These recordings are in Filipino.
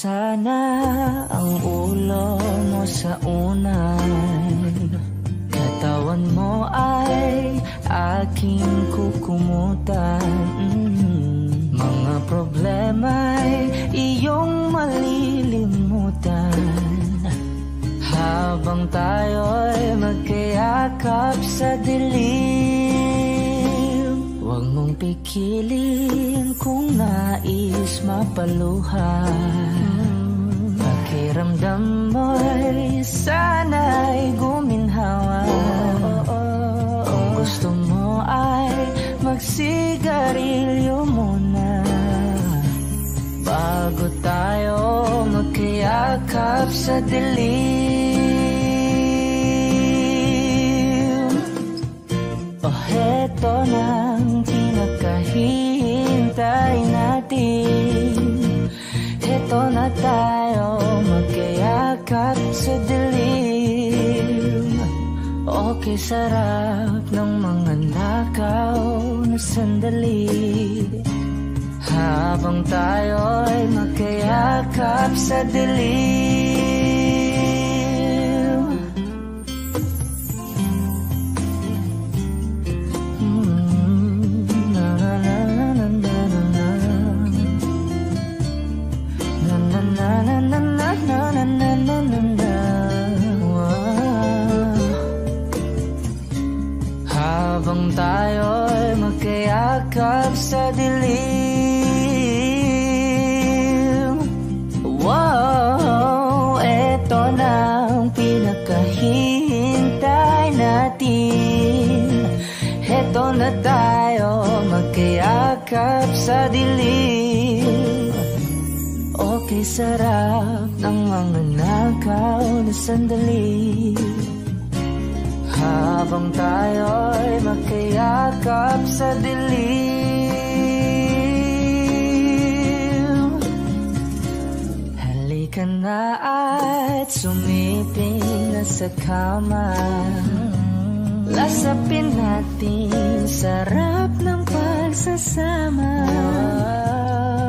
sana ang ulo mo sa unay, katawan mo ay aking kukumutan. Mga problema'y iyong malilimutan habang tayo'y magkayakap sa dilim. Huwag mong pikilin kung nais mapaluhan. Pakiramdam mo'y sana'y guminhawan. Kung gusto mo ay magsigarilyo muna bago tayo magkayakap sa dilim. O heto nang pinakahihintay natin. Heto na tayo magkayakap sa dilim. Okay, sarap ng mga nakaw na sandali habang tayo'y magkayakap sa dilim. Na na na na na na na na na na na na na na na na. Habang tayo'y magkayakap sa dilim. Wow, eto na ang pinakahihintay natin. Eto na tayo magkayakap sa dilim. Okay, sarap ng mga nakaw na sandali habang tayo'y magkayakap sa dilim. Halika na at sumiping na sa kama. Lasapin natin sarap ng pagsasama.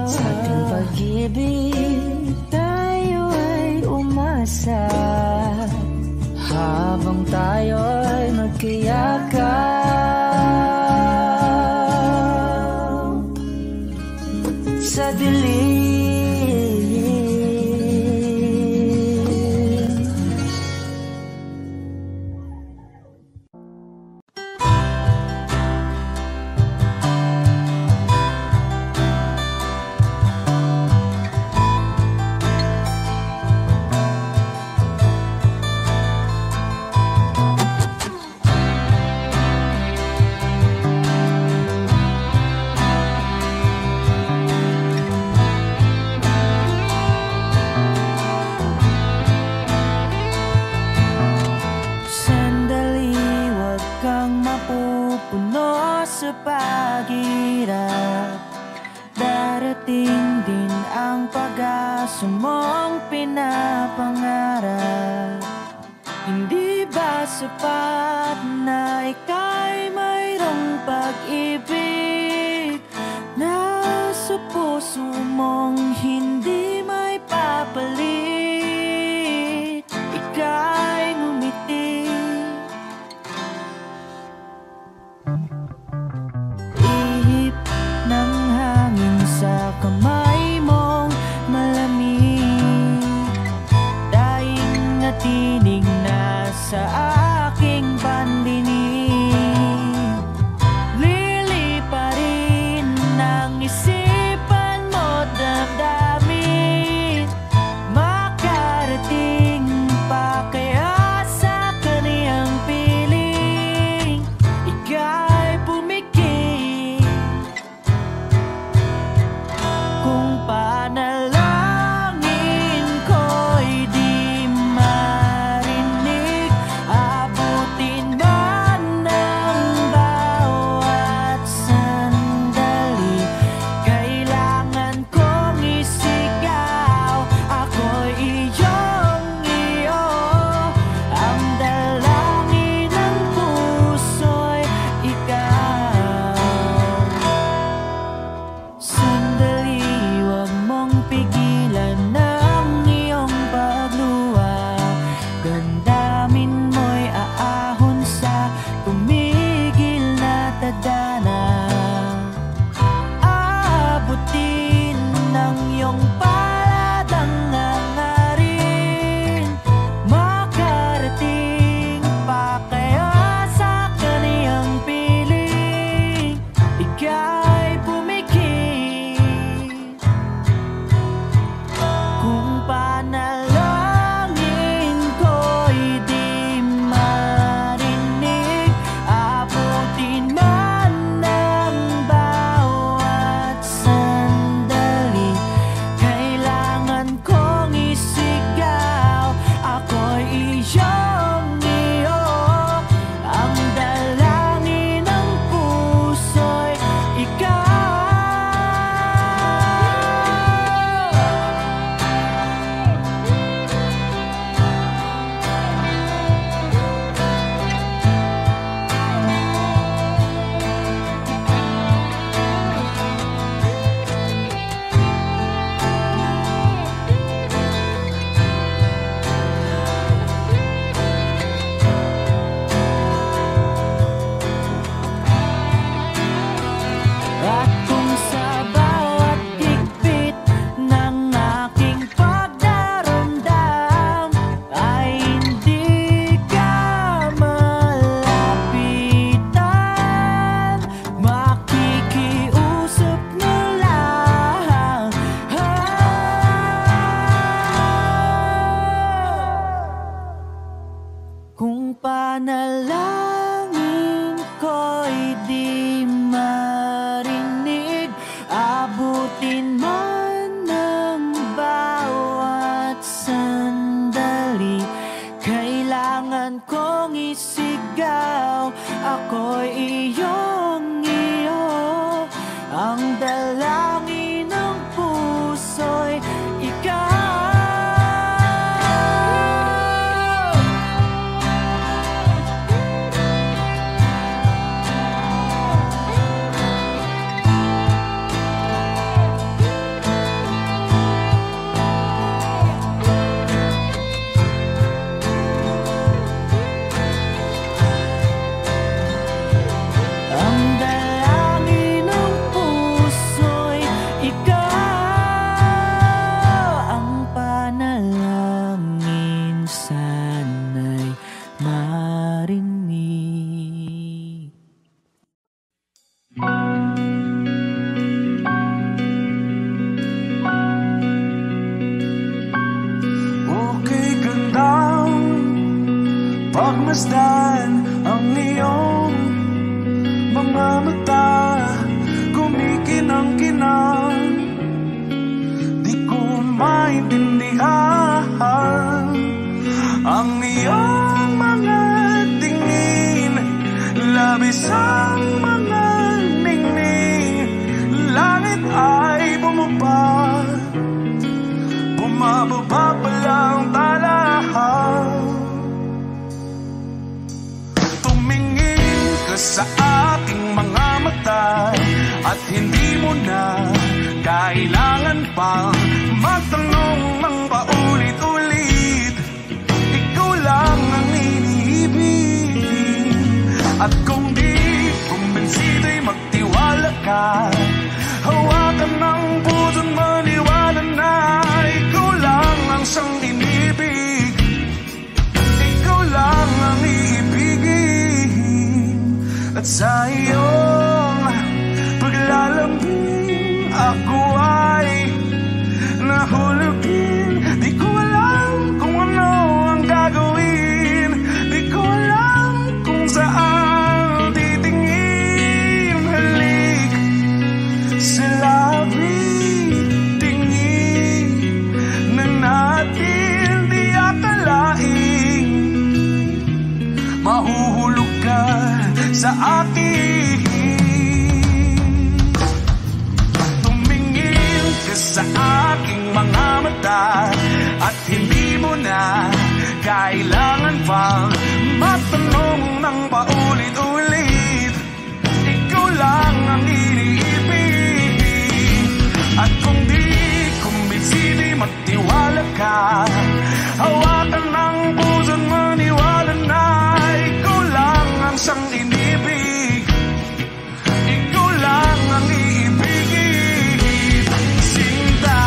Sa ating pag-ibig tayo ay umasa habang tayo'y magkayakap sa dilim. Sa paghirap, darating din ang pag-asa mong pinapangarap. Hindi ba sapat na ika'y mayroong pag-ibig na sa puso mong hindi may papalit? Ika'y ngumiti, ng hangin sa kamay mong malamig, daing na tinig na sa aking pandinig. Liliparin ng isipan mo, damdamin, makarating pa kaya sa kaniyang piling. Ika'y pumikit kung panalangin ko'y di marinig. panalangin ko'y di marinig. Abutin man ng bawat sandali, kailangan kong isigaw, ako'y iyong iyo. Ang dalangin ng puso'y ikaw. Pagmasdan ang iyong mga mata, kumikinang-kinang, di ko maintindihan ang iyong mga tingin, labis ang mga ningning. Langit ay bumaba, bumababa pa lang talahan. Sa aking mga mata, at hindi mo na kailangan pang magtanong ng paulit-ulit. Ikaw lang ang iniibig, at kung di kumbinsido'y magtiwala ka. Hawakan ng puso't maniwala na ikaw lang ang siyang inibig. Ikaw lang ang iibigin. At sa iyong paglalambing, ako ay nahulugin. Di ko alam kung ano ang gagawin, di ko alam kung saan titingin. Halik sa labi, tingin na natin di akalain. Mahuhulog ka sa akin. Tumingin ka sa aking mga mata, at hindi mo na kailangan pang matanong ng paulit-ulit. Ikaw lang ang iniibig, at kung di kumbinsido'y magtiwala ka. Hawakan ng puso't maniwala na ikaw lang ang siyang inibig. Ikaw lang ang iibigin, Sinta.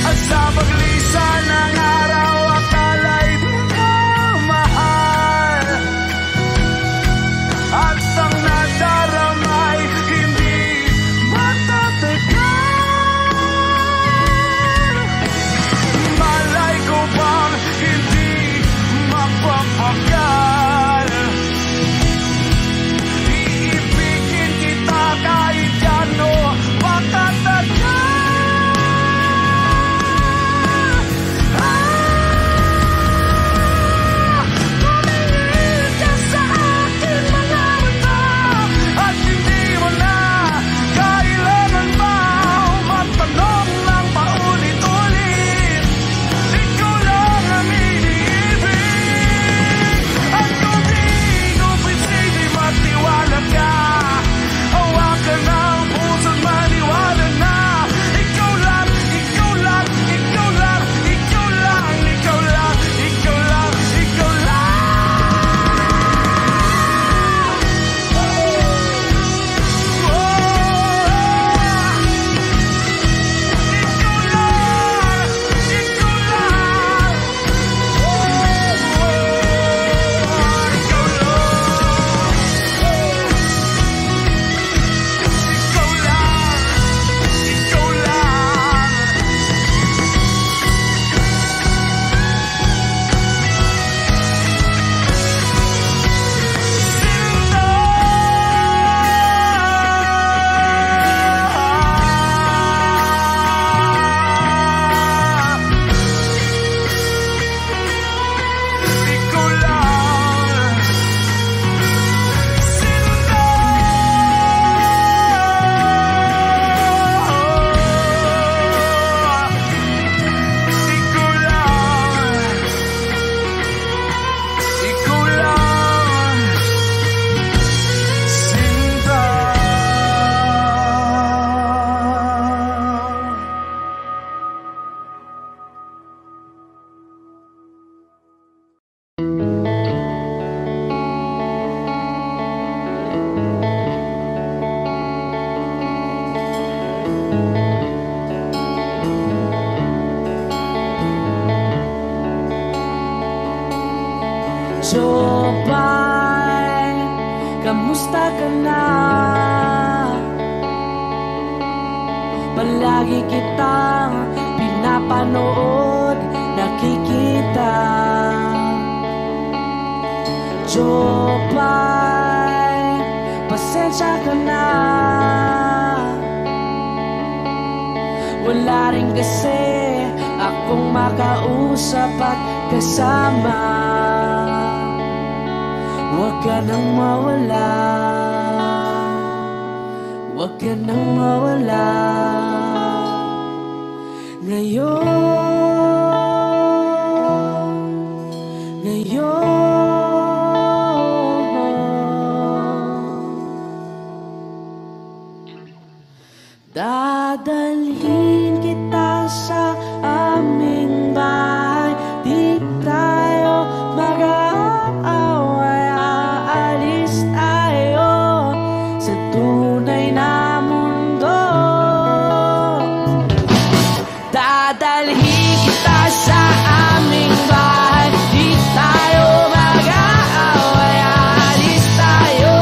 At sa paglisan ng araw, akala'y di ka mahal, at ang nadaramay hindi matatagal. Malay ko bang hindi mapapagal? Iibigin kita kahit gano patatagal. Tumingin ka sa aking mga mata, at hindi mo na kailangan pa matanong ng paulit-ulit. Ikaw lang ang iniibig, at Jopay, kamusta ka na? Palagi kitang pinapanood, nakikita. Jopay, pasensya ka na. Wala rin kasi akong makausap at kasama. Huwag ka nang mawala, huwag ka nang mawala. Dadalhin kita sa aming bahay, di tayo mag-aaway, aalis tayo sa tunay na mundo. Dadalhin kita sa aming bahay, di tayo mag-aaway, aalis tayo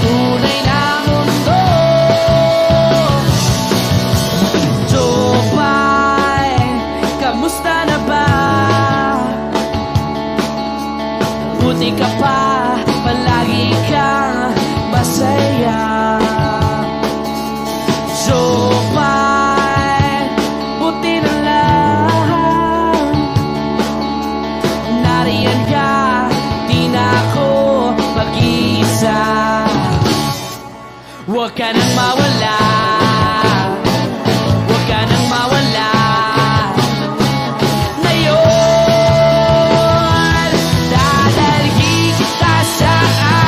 tunay na mundo. Jopay, kamusta na ba? Buti ka pa, palagi kang masaya. Jopay, buti na lang nariyan ka, di na ako mag-iisa. Huwag ka nang mawala, huwag ka nang mawala. Ngayon, dadalhin kita sa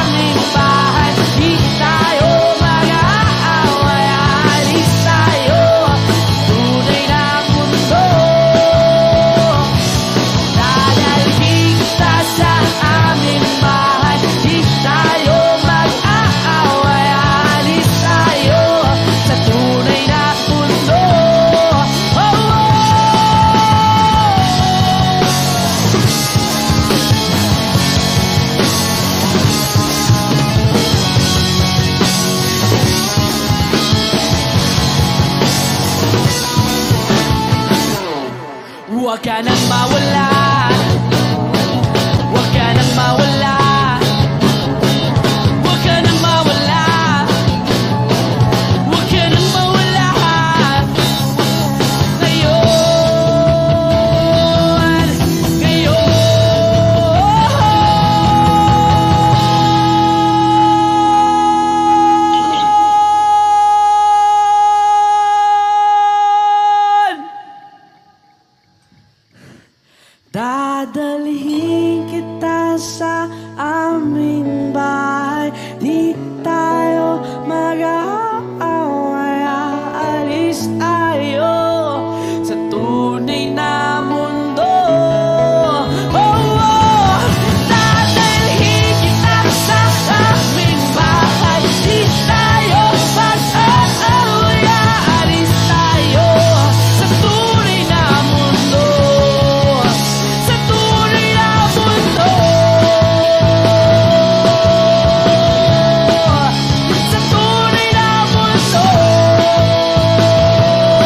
aming bahay, di tayo mag-aaway, aalis tayo tunay na mundo. Dadalhin kita sa aming bahay, di tayo mag-aaway, aalis tayo sa tunay na mundo. Oh, oh. Huwag ka nang mawala, huwag ka nang mawala, huwag ka nang mawala, huwag ka nang mawala. Ngayon, dadalhin kita sa aming bahay, di tayo mag-aaway, aalis tayo sa tunay na mundo. Oh, oh. Dadalhin kita sa aming bahay, di tayo mag-aaway, aalis tayo sa tunay na mundo. Sa tunay na mundo. Sa tunay na mundo.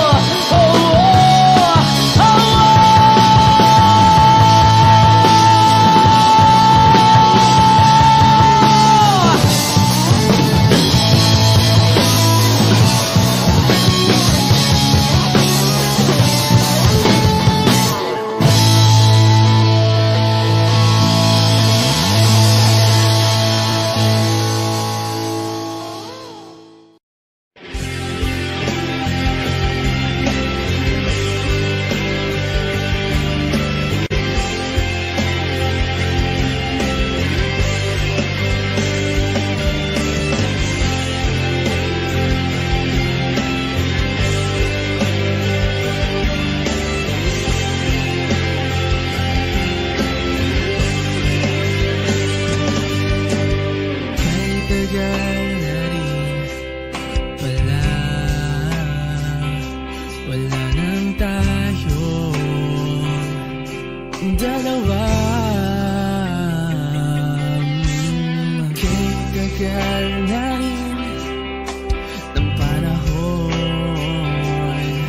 Oh, oh, oh, oh. dalawa. tagal na rin ng panahon,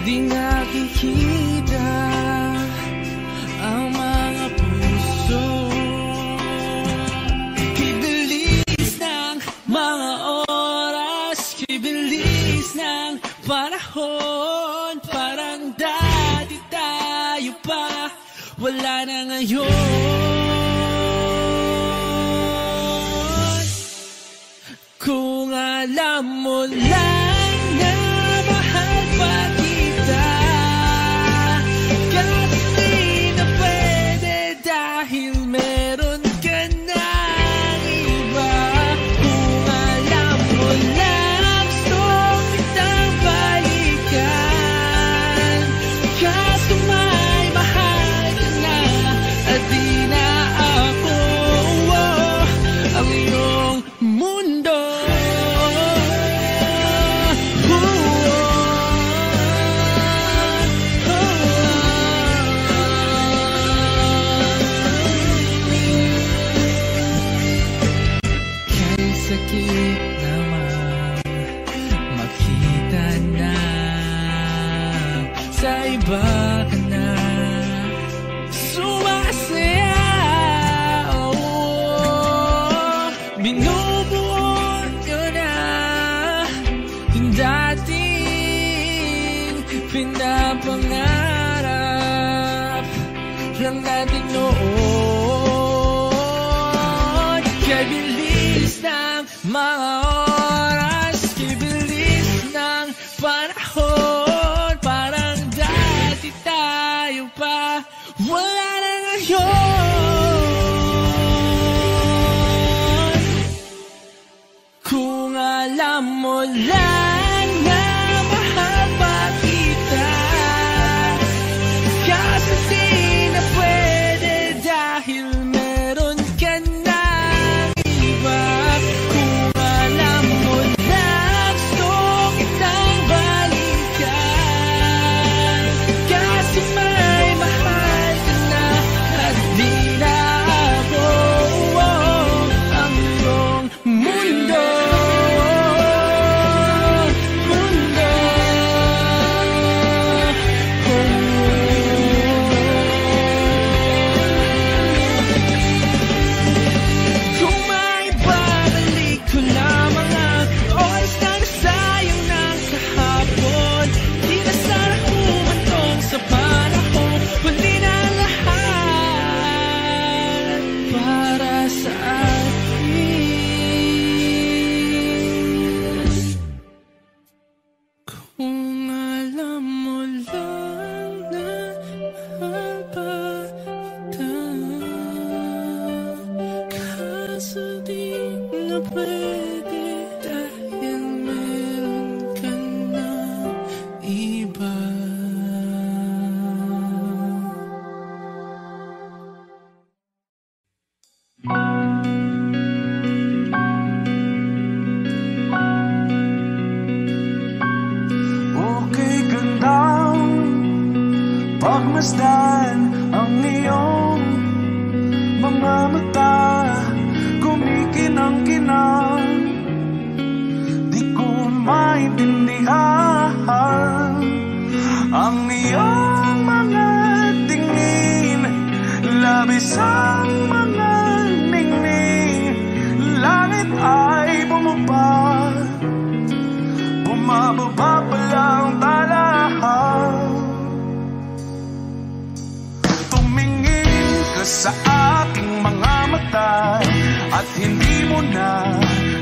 di nakikita ang mga puso. Kibilis ng mga oras, kibilis ng panahon, parang dati tayo pa, wala na ngayon. Kung alam mo lang na mahal pa kita, kasi na pwede dahil meron ka ng iba. Kung alam mo lang gusto kitang balikan, kaso may mahal ka na at di na ako ang iyong mundo. Sakit naman makita na sa iba ka na sumasaya. Binubuo ko na yung dating pinapangarap lang natin noon. Kaya bilis ng mga oras, kibilis ng panahon, parang dati tayo pa, wala na ngayon. Kung alam mo lang na mahal pa kita, kasi di na pwede dahil meron ka ng iba. Kung alam mo na gusto kitang balikan, kasi may mahal ka na at di na ako ang iyong mundo. Kung may babalik ko lamang ang oras na nasayang ng kahapon, di na sana humantong sa panahon, huli na lahat para sa atin. Kung alam mo lang na mahal pa kita, kaso di na pwede dahil meron ka na iba. Okay gandang pagmasdan ang iyong mga mata, kumikinang-kinang, di ko maintindihan ang iyong mga tingin, labis ang mga ningning, langit ay bumaba, bumababa pa lang talahan. Tumingin ka sa aking mga mata at hindi mo na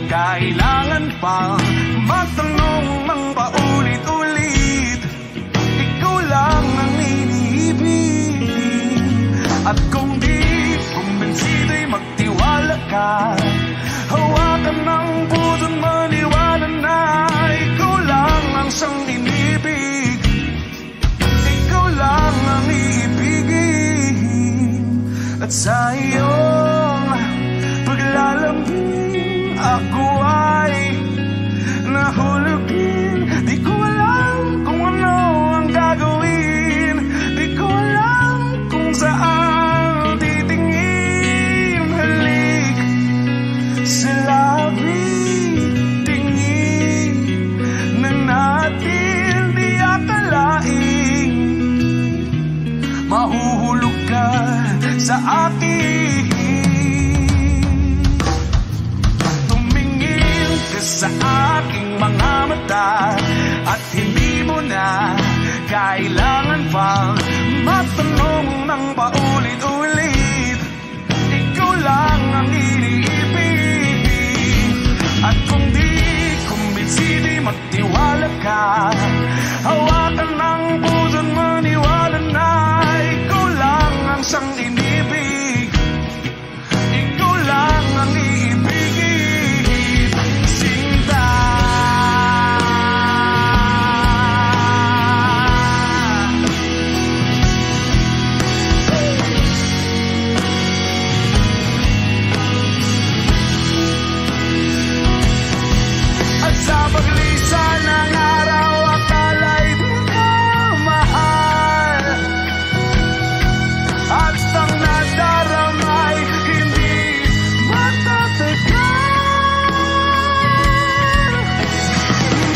kailangan pang magtanong ng paulit-ulit. Ikaw lang ang iniibig, at kung di kumbinsido'y magtiwala ka. Hawakan ng puso't maniwala na ikaw lang ang siyang inibig. Ikaw lang ang iibigin, at sa iyong paglalambing ako ay nahulugin. Di ko alam kung ano ang gagawin, di ko alam kung saan titingin. Halik sa labi ka at hindi mo na kailangan pang matanong ng paulit-ulit. Ikaw lang ang iniibig. At kung di kumbinsi, di magtiwala ka. Hawakan ng puso't maniwala na ikaw lang ang siyang inibig. Ikaw lang ang iibigin, Sinta. At sa paglisan ng araw, akala'y di ka mahal. At ang nadaramay hindi matatagal.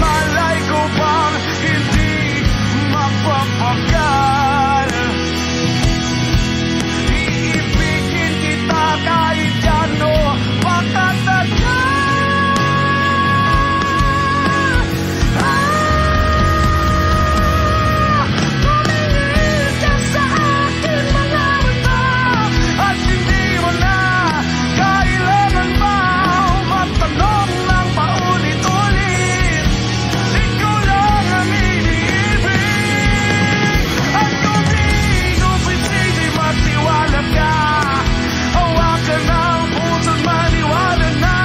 Malay ko bang hindi mapapagal. Iibigin kita kahit gaano patatagal. Tumingin ka sa akin mga mata at hindi mo na kailangan pa matanong ng paulit-ulit. Ikaw lang ang iniibig. At kung di kumbinsi, di magtiwala ka. Hawakan ng puso't maniwala na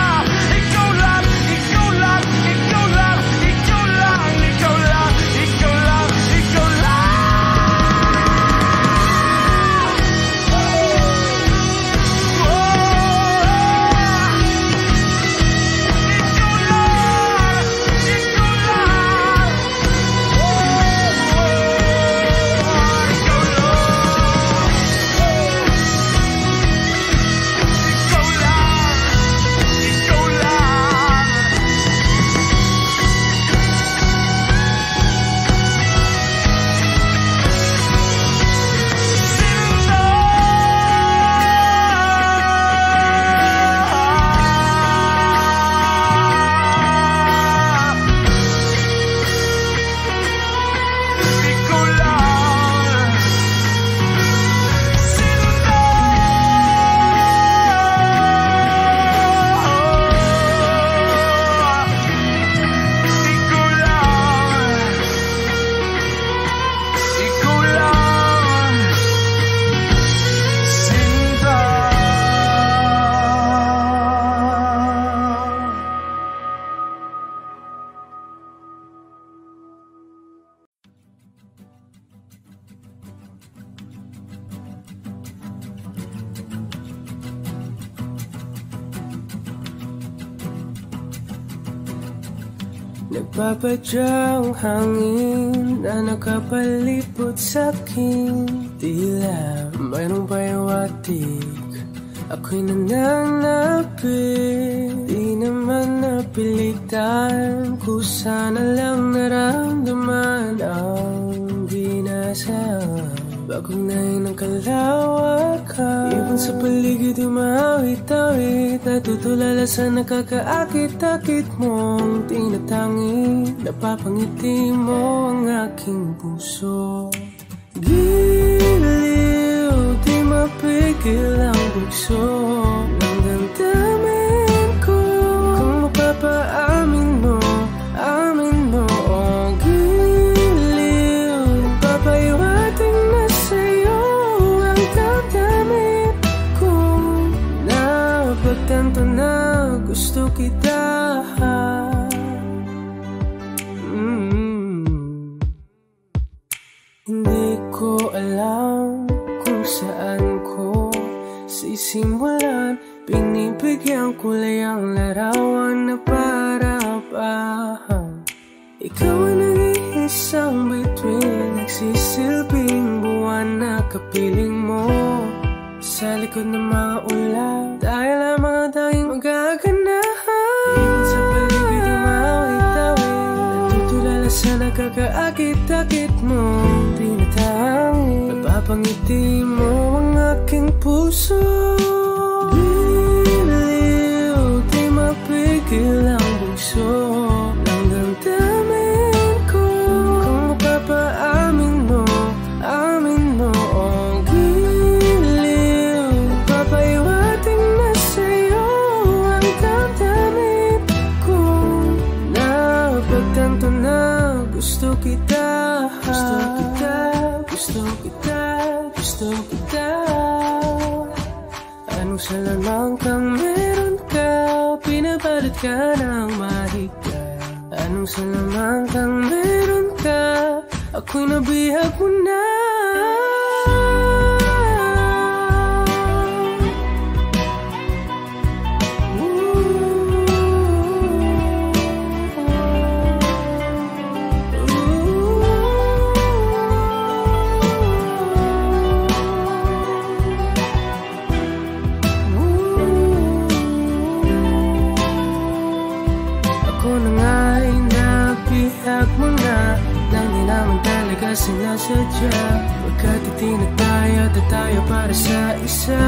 ikaw lang, ikaw lang, ikaw lang, ikaw lang, ikaw lang, ikaw lang, ikaw lang. Nagpapadyang hangin na nakapalipot sa'kin. Tila mayroong payawatik, ako'y nananapit. Di naman napilitan, kusana lang naramdaman ang binasa. Bagugnay ng kalawakan, ibon sa paligid umawit-awit. Natutulala sa nakakaakit-akit mong tinatangi. Napapangiti mo ang aking puso. Giliw, di mapigil ang bugso ng damdamin ko. Kung mapapaamin mo, amin mo. Oh, giliw, papayawating na sa'yo ang damdamin ko. Napagtanto na gusto kita. Hindi ko alam kung saan ko sisimulan. Pinibigyan ko lang ang larawan na para-parahan. Ikaw ang nag-iisang bituin, nagsisilbing buwan na kapiling mo. Sa likod ng mga ulan, tayo lamang ang tanging magaganahan. Ibon sa paligid umawit-awit, natutulala sa nakakaakit-akit mo. Tinatangi, napapangiti mo ang aking puso. Giliw, di mapigil ang bugso ng damdamin. kita, gusto kita, gusto kita, gusto kita. Anong salamang kang meron ka, pinabalot ka ng mahigpit. Anong salamang kang meron ka, ako'y nabihag mo na. Sinasadya, pagkat itinataya tayo para sa isa.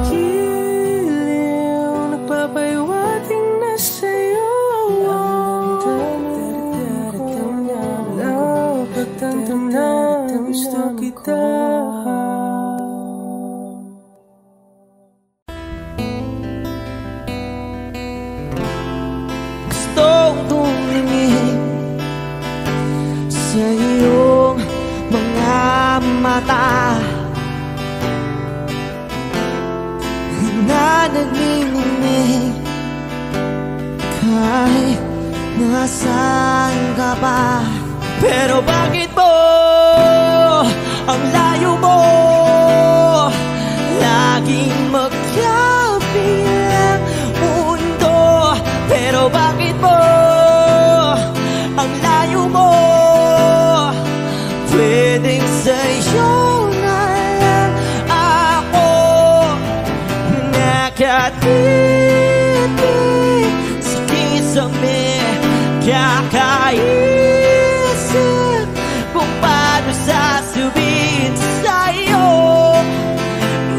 Giliw, nagpapahiwating na sa'yo. Napagtantam na gusto kita. Gustong tumingin sa iyong mga mata na nagniningning kahit nasaan ka pa. Pero bakit mo ang layo mo laging magkabilang mundo? Pero bakit mo ang layo mo pwedeng sa'yo na lang ako nakatitig sa kisame, kakaisip kung paano sasabihin sa'yo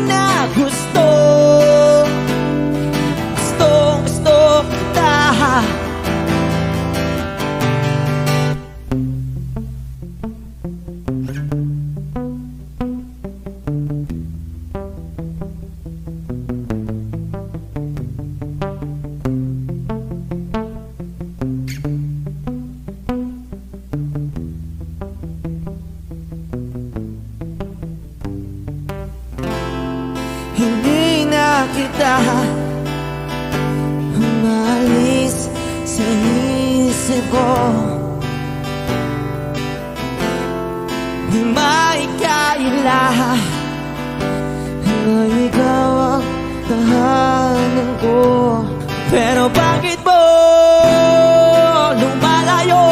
na gustong kita. Hindi na kita umalis sa isip ko. Di maikaila na ikaw ang tahanan ko. Pero bakit mo lumalayo?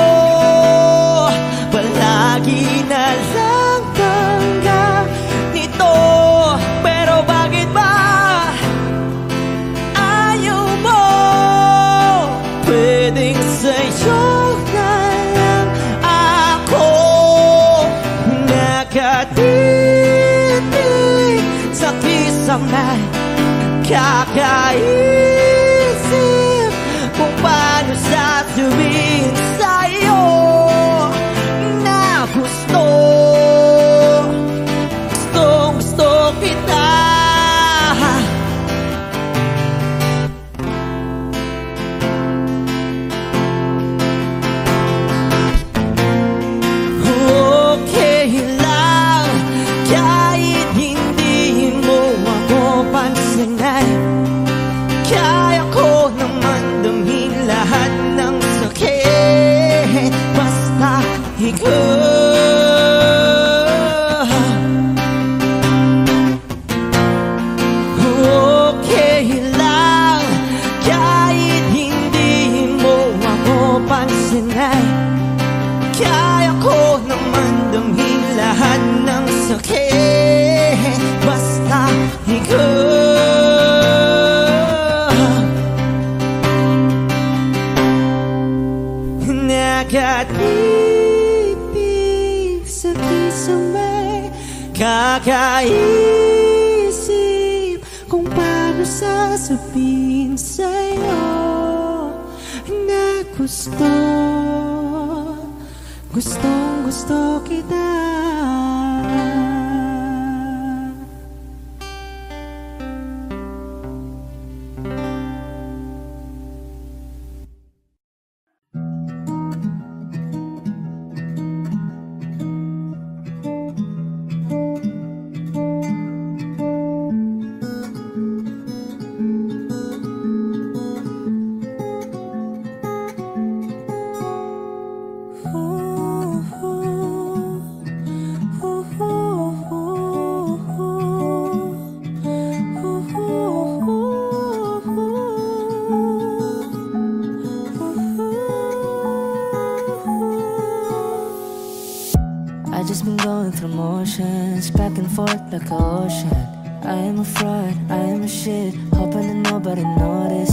Palagi na lang tangga nito. Pero bakit ba ayaw mo? Pwedeng sa'yo na lang ako nakatitig sa kisame, kakaisip kung paano sasabihin sa'yo na gustong kita. Okay lang kahit hindi mo ako pansinin. Kaya ko naman damhin lahat ng sakit basta ikaw. Okay lang kahit hindi mo ako pansinin. Kaya ko naman damhin lahat ng sakit basta ikaw. Nakatipig sa kisame, kakaisip kung paano sasabihin sa'yo na gustong kita. like an ocean. I am a fraud, I am a shit, hoping that nobody notice.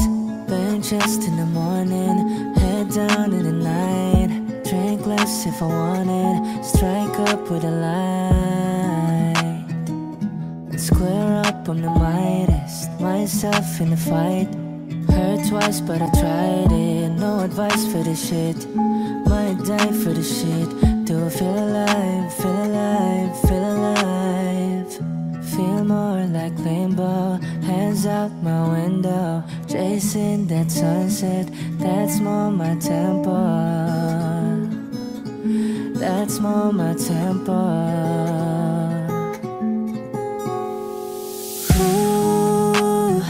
Bank just in the morning, head down in the night. Drink less if I wanted, strike up with a light. And square up, I'm the mightiest, myself in the fight. Hurt twice but I tried it, no advice for this shit. Might die for the shit. Do I feel alive, feel alive, feel alive? Feel more like rainbow, hands out my window, chasing that sunset, that's more my tempo. That's more my tempo. Ooh,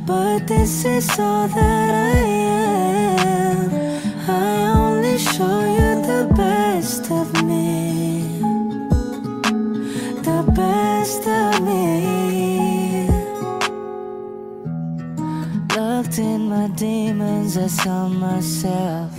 but this is all that I am. I only show you the best of me, the best of me. Looked in my demons, I saw myself.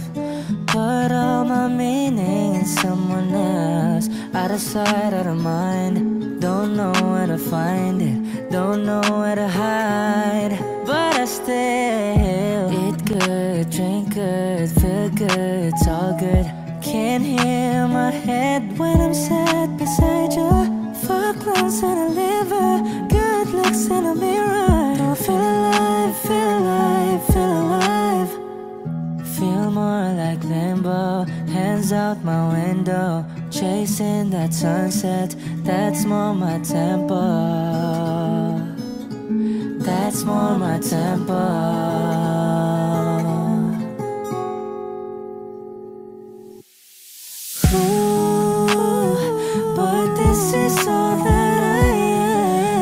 Put all my meaning in someone else. Out of sight, out of mind. Don't know where to find it, don't know where to hide. But I still eat good, drink good, feel good, it's all good. Can't hear my head when I'm sat beside you. Fuck lungs and a liver, good looks in a mirror. Don't feel alive, feel alive, feel alive. Feel more like limbo, hands out my window, chasing that sunset, that's more my tempo. That's more my tempo. Ooh, but this is all that I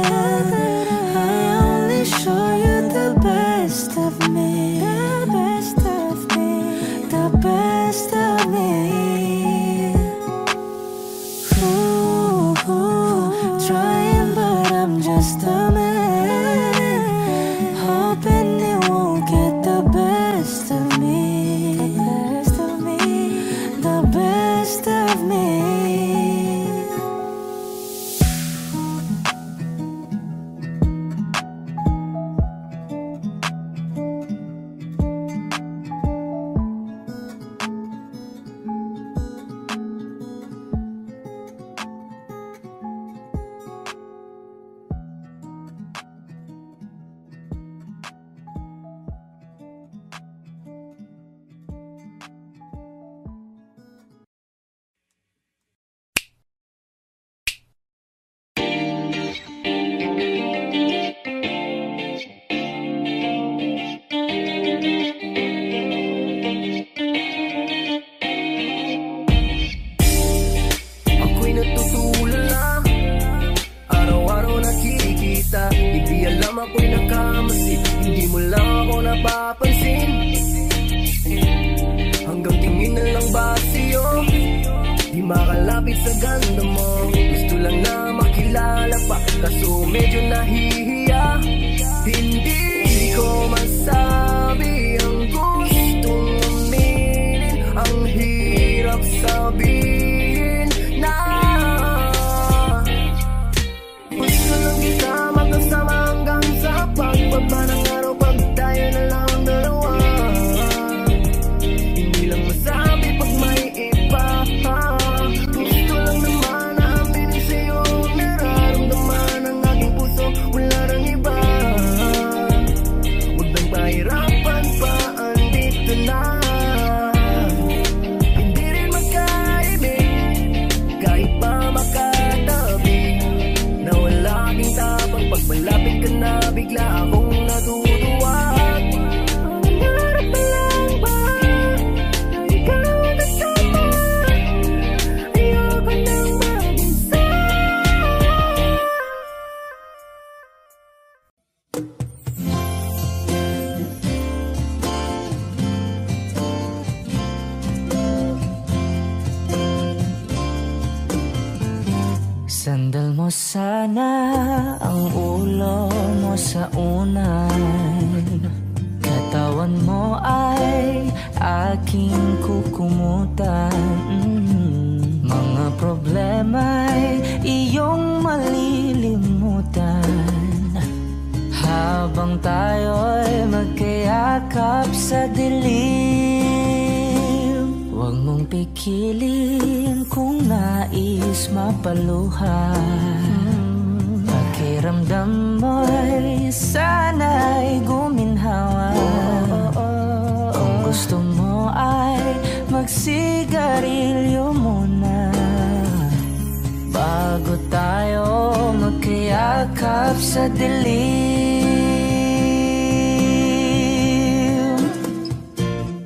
am. I only show you the best of me, the best of me, the best of me. Ooh, trying but I'm just a man, hoping it won't get the best of me, the best of me, the best of me. Ako'y natutulala, araw-araw nakikita. Hindi alam ako'y nakamasid, hindi mo lang ako napapansin. Hanggang tingin na lang ba sa'yo, di makalapit sa ganda mo. Gusto lang na makilala pa, kaso medyo nahihiya. Hindi ko masabi ang gustong aminin, ang hirap sabihin na gusto lang kita magkasama hanggang sa pagbaba ng araw, pag tayo na lang dalawa. Hindi lang masabi pag may iba, gusto lang naman na aminin sa'yo ang nararamdaman ng aking puso, wala nang iba. Huwag nang pahirapan pa, andito na. Hindi rin magkaibig, kahit pa makatabi. Nawala aking tapang, pag malapit ka na, bigla akong natutuwa. Nangarap na lang ba na ikaw ang kasama? Ayoko nang mag-isa. Sandal mo sana ang ulo mo sa unan, katawan mo ay aking kukumutan. Mga problema'y iyong malilimutan. Habang tayo'y magkayakap sa dilim, huwag mong pikilin kung nais mapaluhan. Pakiramdam mo'y sana'y guminhawa. Kung gusto mo ay magsigarilyo muna bago tayo magkayakap sa dilim.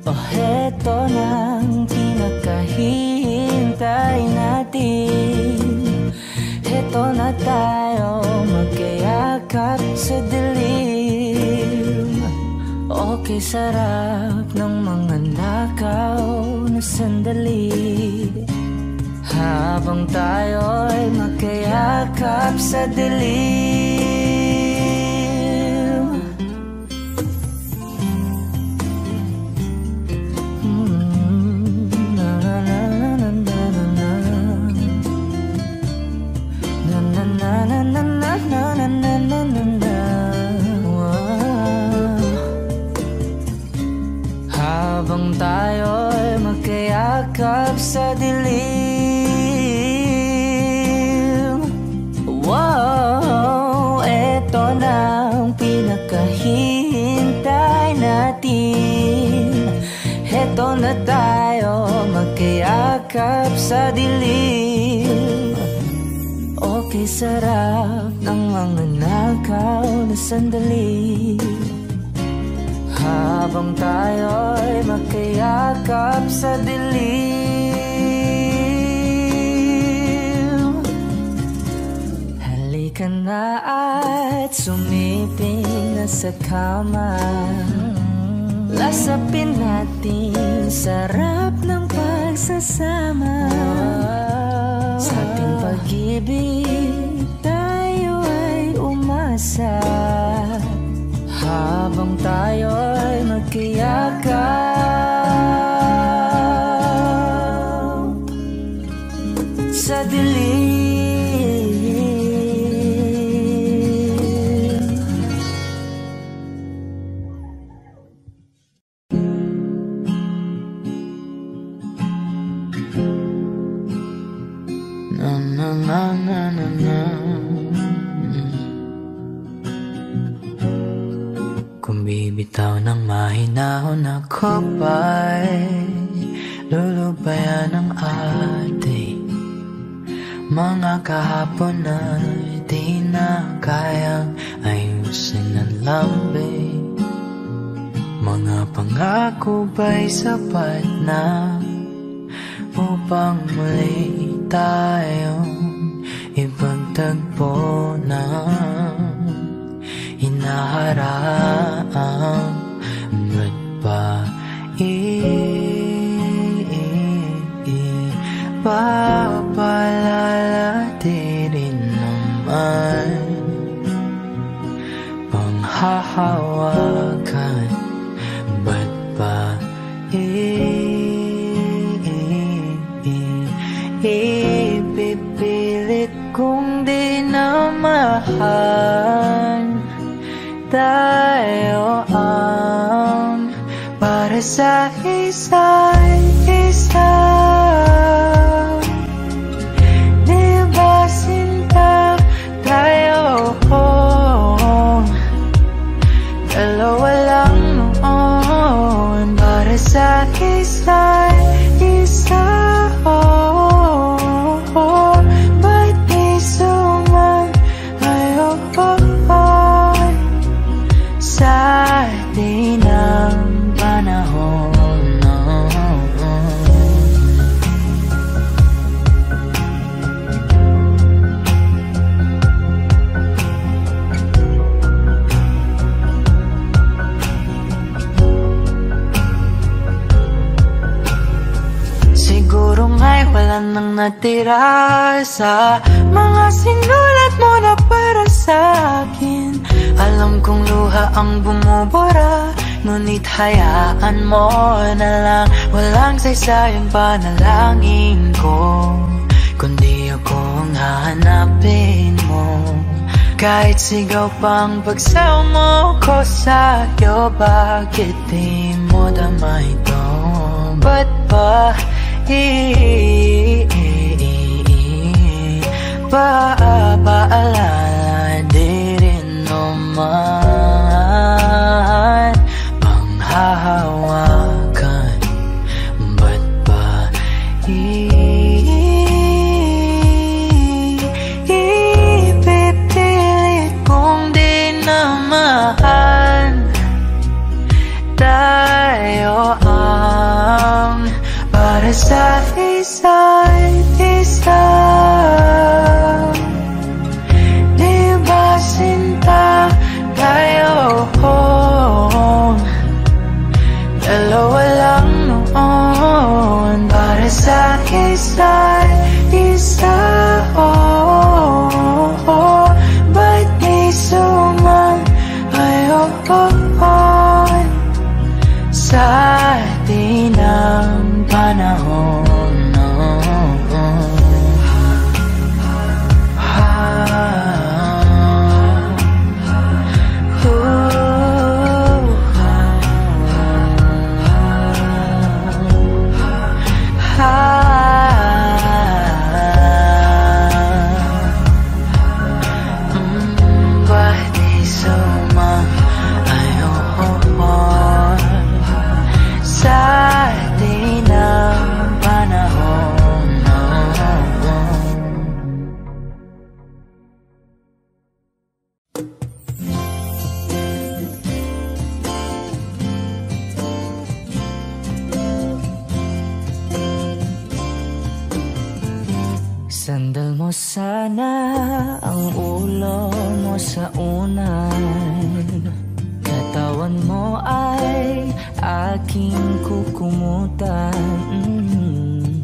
Oh, heto nang pinakahihintay natin. Heto na tayo magkayakap sa dilim. Okay, sarap ng mga nakaw na sandali habang tayo'y magkayakap sa dilim. Na na na na na na na na na na na na na na. Habang tayo'y magkayakap sa dilim. Wow, eto na ang pinakahihintay natin. Eto na tayo magkayakap sa dilim. Okay, sarap ng mga nakaw na sandali habang tayo'y magkayakap sa dilim. Halika na at sumiping na sa kama. Lasapin natin sarap ng pagsasama. Sa ating pag-ibig tayo ay umasa habang tayo'y magkayakap sa dilim. Na na na na na na. Kung bibitaw ng mahinahon ako ba'y lulubayan ng ating mga kahapon na di na kayang ayusin ang lambing. Mga pangako ba'y sapat na upang muli tayong ipagtagpo na hinaharap? Ba't ba papalalatin naman panghahawakan? Ba't ba ipipilit kung di na mahal? Tayo ang para sa isa't isa. Di ba sinta tayo? Dalawa lang noon para sa isa't isa. Ba't di sumayo sa atin ang panahon? Siguro nga'y wala nang natira sa mga sinulat mo na para sa akin. Alam kong luha ang bumubura, ngunit hayaan mo na lang. Walang saysayang panalangin ko, kundi ako ang hahanapin mo. Kahit sigaw pang pagsaw mo ko sa'yo, bakit di mo damay ito? Ba't ba paalala di rin naman panghahawakan? Ba't ba ipipilit kong di naman tayo ang para sa isa't isa? Di ba sinta tayo? Dalawa lang noon para sa isa't isa. Ba't di sumayon sa atin ang panahon? Sandal mo sana ang ulo mo sa unan, katawan mo ay aking kukumutan.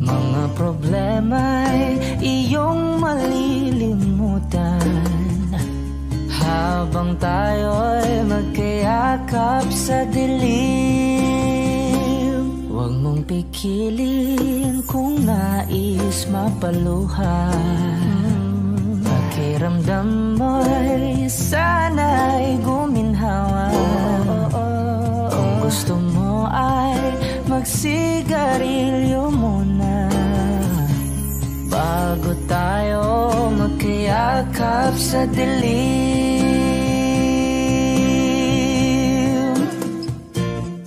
Mga problema'y iyong malilimutan habang tayo'y magkayakap sa dilim. Huwag mong pikilin kung nais mapaluhan. Pakiramdam mo'y sana'y guminhawa. Kung gusto mo ay magsigarilyo muna bago tayo magkayakap sa dilim.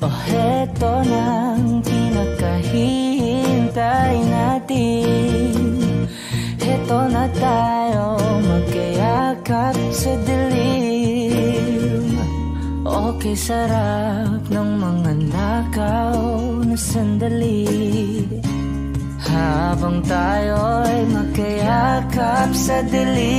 O heto nang pinakahihintay natin. Heto na tayo magkayakap sa dilim. Okay, sarap ng mga nakaw na sandali habang tayo'y magkayakap sa dilim.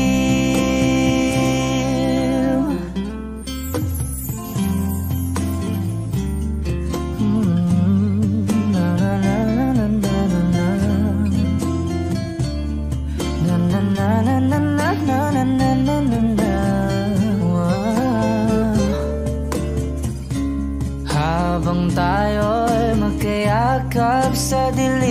Habang tayo'y magkayakap sa dilim.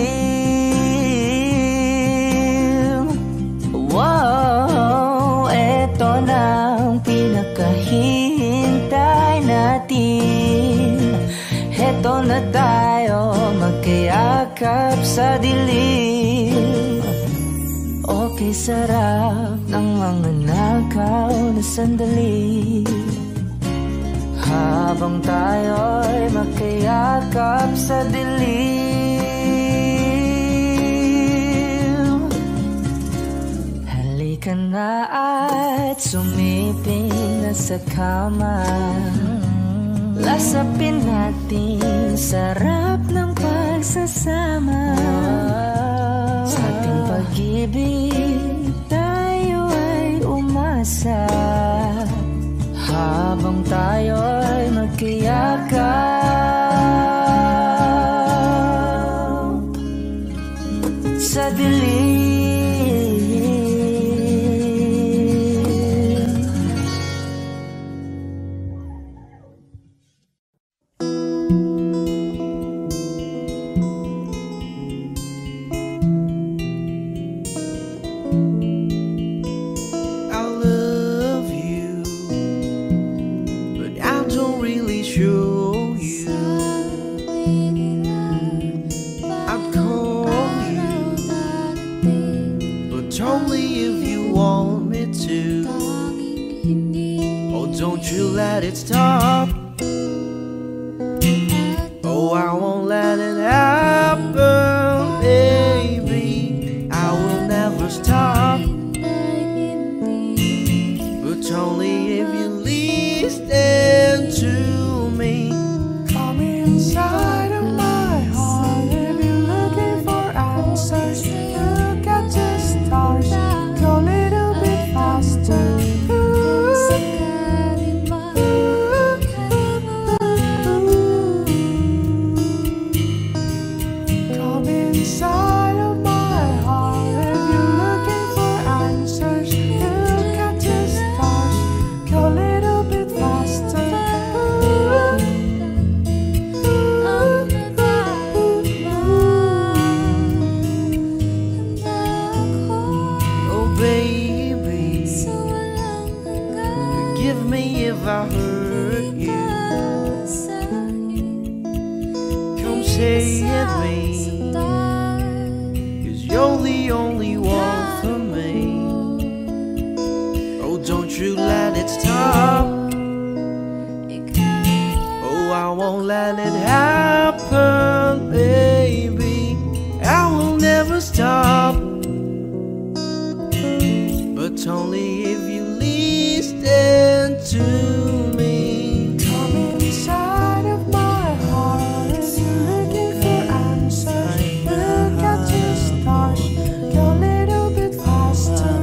Wow, eto na ang pinakahihintay natin. Eto na tayo magkayakap sa dilim. Okay, sarap ng mga nakaw na sandali habang tayo'y magkayakap sa dilim. Halika na at sumiping na sa kama. Lasapin natin sarap ng pagsasama. Sa ating pag-ibig tayo ay umasa habang tayo'y magkayakap sa dilim. I love you. let it stop. Oh, I won't let it happen, baby. I will never stop, but only if you listen to me. Come inside of my heart if you're looking for answers. Look at the stars, go a little bit faster. Come inside of my heart if you're looking for answers. Look at the stars, go a little bit faster. Oh, baby, forgive me if I hurt you. Come say it me, 'cause you're the only one for me. Oh, don't you let it stop. Oh, I won't let it happen, baby. I will never stop, but only if you listen to me. Come inside of my heart if you're looking for answers. Look at the stars, go a little bit faster.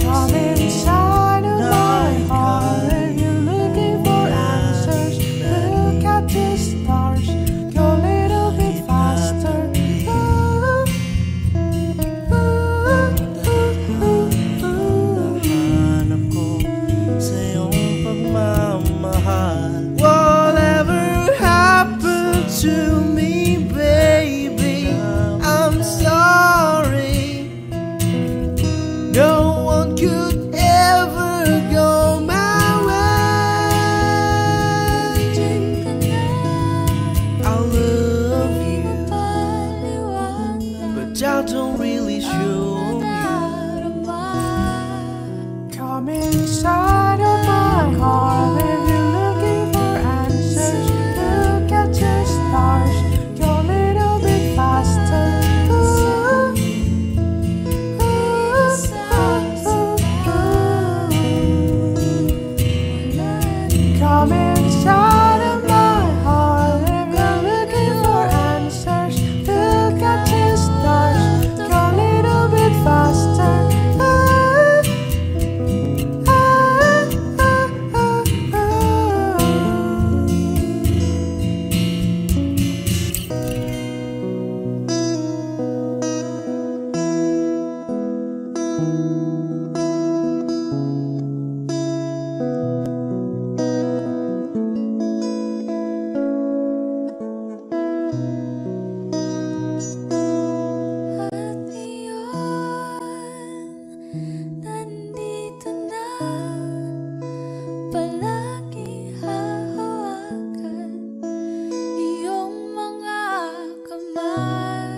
Come inside of my heart if you're looking for answers. Look at the stars, go a little bit faster. Hanap ko sa iyong pagmamahal. Whatever happened to me, baby, I'm sorry. No one could ever go my way. I love you, but I don't really show you. Come inside of my heart if you're looking for answers. Look at the stars, go a little bit faster. Come inside of my heart if you're looking for answers. Look at the stars, go a little bit faster. Nandito na, palagi hahawakan iyong mga kamay.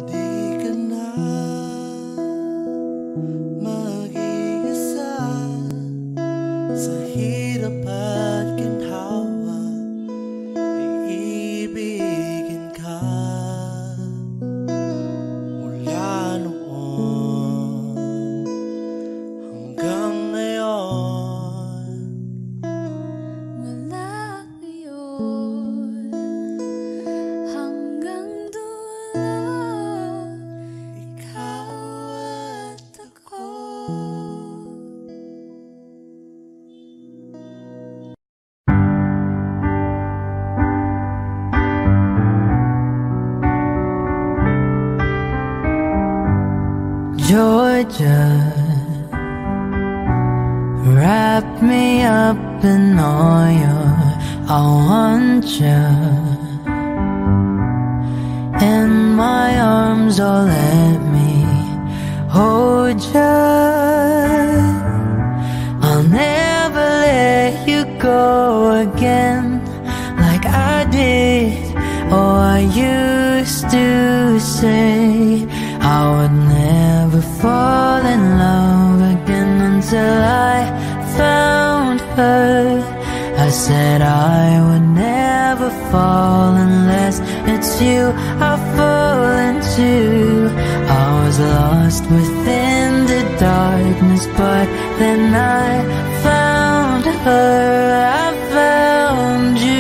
Di ka na mag-iisa sa hirap at ginhawa. Iibigin ka mula noon hanggang ngayon. Mula ngayon hanggang dulo, ikaw at ako. Georgia, wrap me up in oil. I want you in my arms, oh let me hold you. I'll never let you go again like I did, or I used to. to say I would never fall in love again until I found her. I said I would never fall unless it's you I fall into. I was lost within the darkness, but then I found her. I found you.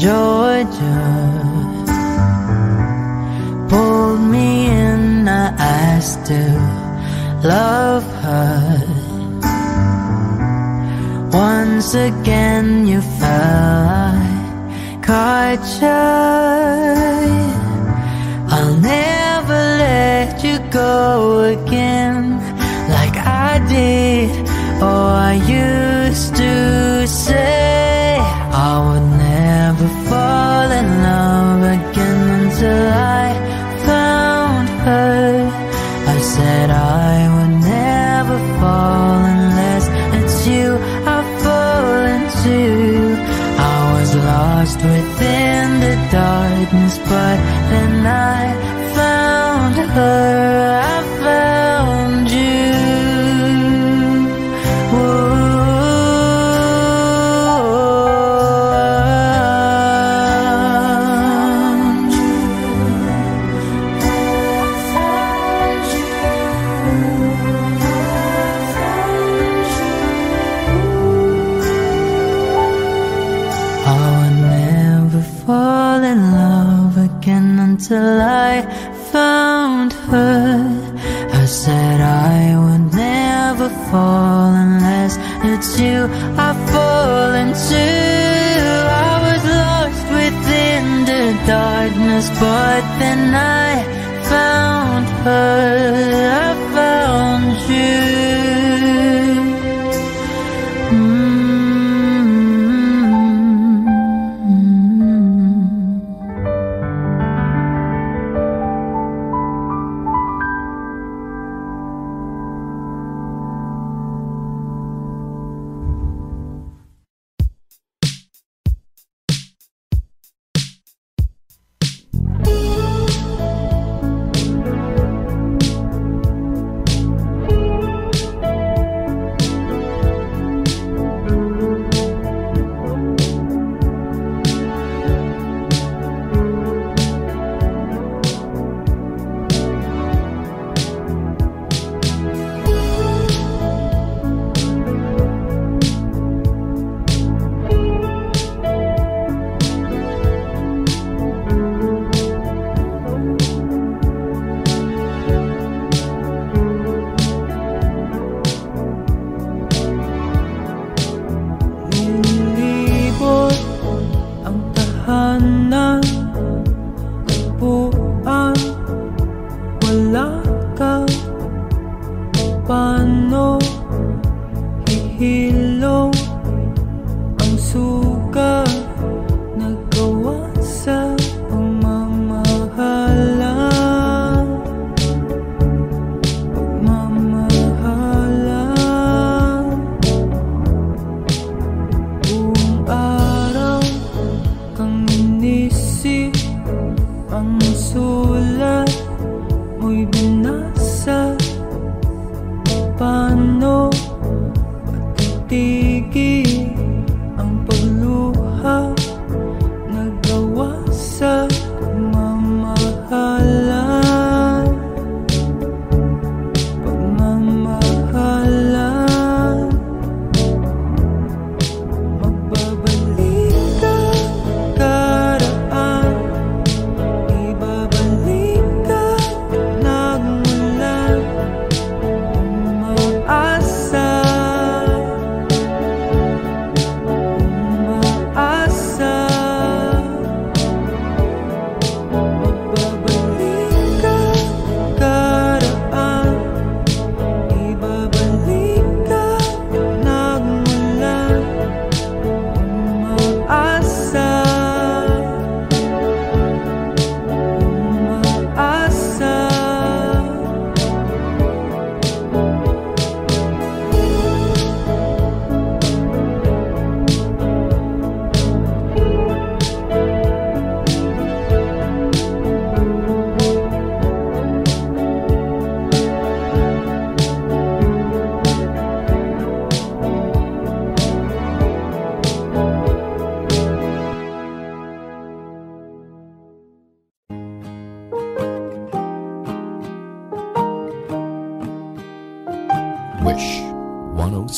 Georgia pulled me in, I asked to love her. Once again you fell, I caught you. I'll never let you go again like I did, or I used to say. I would never fall in love again until I found her. I said I would never fall unless it's you I fall into. I was lost within the darkness, but then I found her. I found you. Fall in love again until I found her. I said I would never fall unless it's you I fall into. I was lost within the darkness, but then I found her. I found you.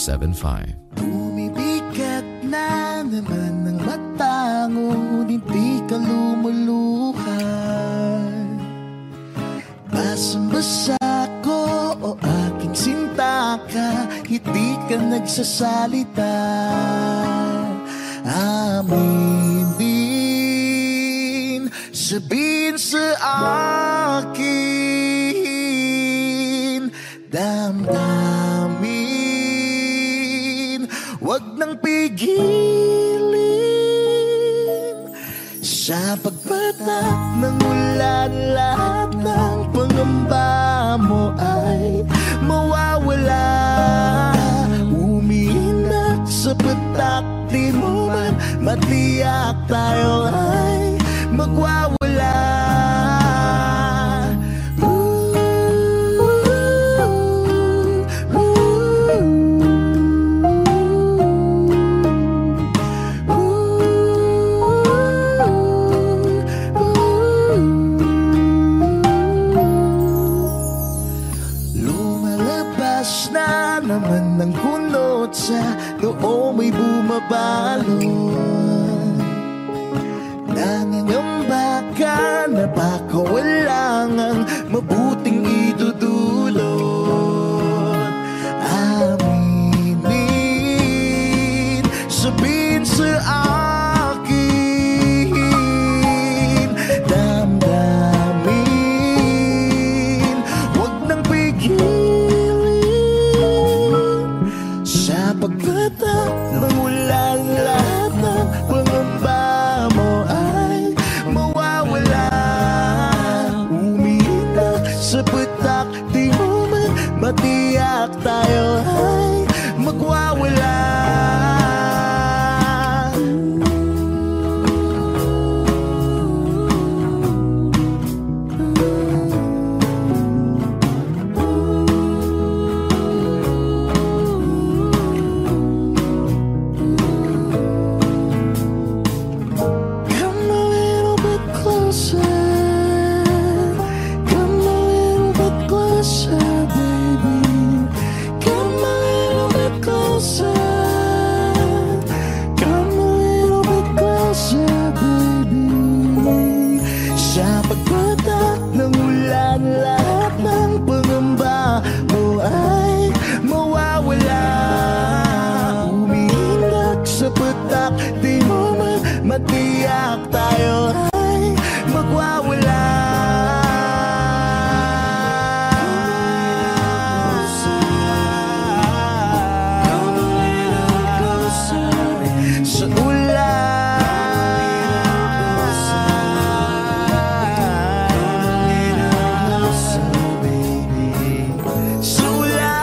107.5. Bumibigat na naman ang mata, ngunit di ka lumuluhan. Basang-basa ko o aking sinta ka, hindi ka nagsasalita. Amin, sabihin sa akin, damdamin, wag nang pigilin. Sa pagpatak ng ulan, lahat ng pangamba mo ay mawawala. Umiinak sa patak, di mo man matiyak, tayo ay magwawala. Lumalabas na naman ng kunot sa noo may bumabalot. Nangangamba ka na baka wala ngang mabuting idudulot. Aminin, sabihin sa akin, damdamin, wag nang pigilin. Sa pagpatak ng ulan, lahat ng pangamba mo ay mawawala. Umiinak sa patak, di mo man matiyak, tayo ay magwawala. Come a little bit closer, come a little bit closer, baby. Come a little bit closer, come a little bit closer, baby. Sa pagpatak ng ulan, lahat ng pangamba mo ay mawawala. Umiinak sa patak, di mo man matiyak, tayo ay magwawala. Sa ulan, sa ulan,